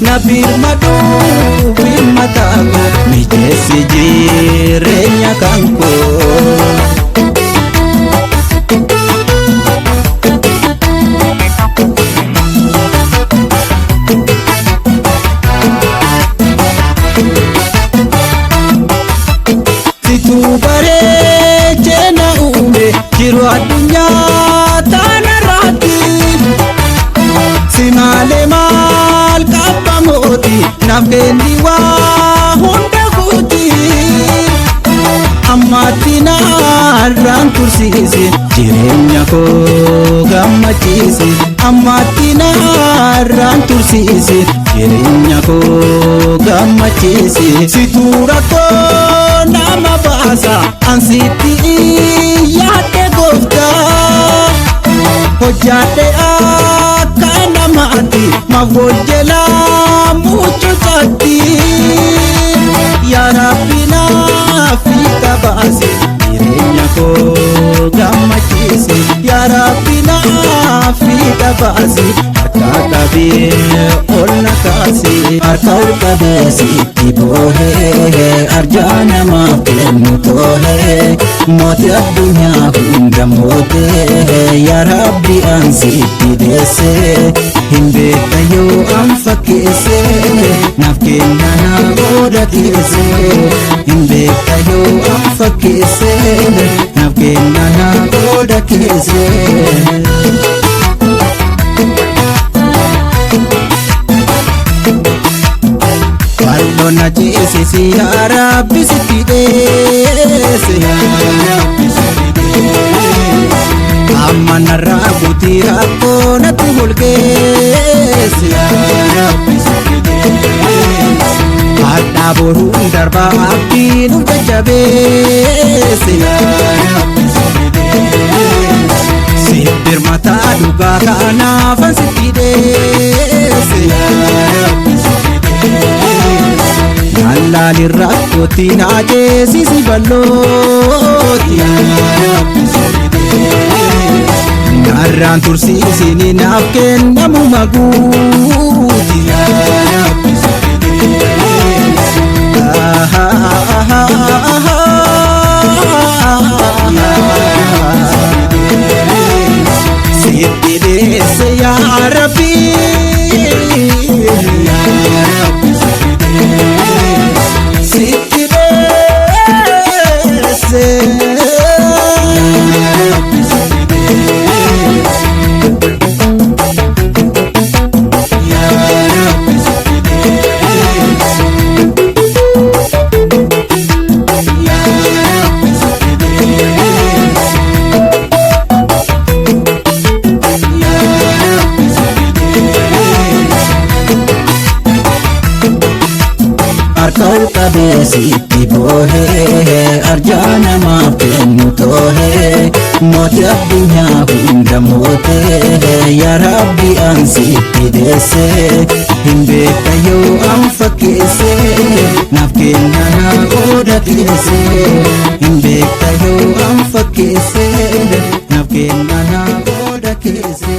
Nabirmadu birmatago mijesi jirenya kanko situ bare jena ume jiru adunya tanarati simale mal kapamoti nafkendi wa hunda kuti amatina ran kursisi jirenya ko gammachisi amatina ran kursisi jirenya ko gammachisi situra ko nama basa ansiti yaate gofta hojjate akana mati mavojela mucho tati ya Rabbi na fika basi jirenya ko gammachisi ya Rabbi na fika basi akaka be olna kasi arkau kabesi tibohe arjana ma mutohe mote dunya hunda mote ya Rabbi ansiti dese himbe tayo amfakese nafkena na oda kese himbe tayo amfakese nafkena na oda kese Wallona jesi ya Rabbi sitidese ya Rabbi sitidese amana raguti rakona tuhulgese ya Rabbi sitidese adda borun darba abdinu jajabese ya Rabbi sitidese sibir mata duga kana fansitidese ya Rabbi alla lirrakoti najesi siballoti narran tursisi ni nafken namu maguti sitidese ya Rabbi ya Rabbi sitidese ya Rabbi sitidese ya Rabbi sitidese ya Rabbi sitidese arkau kabesi tibohe arjana ma mutohe mote dunya hunda mote ya Rabbi ansiti dese himbe tayo amfakese nafkena na oda kese himbe tayo amfakese nafkena na oda kese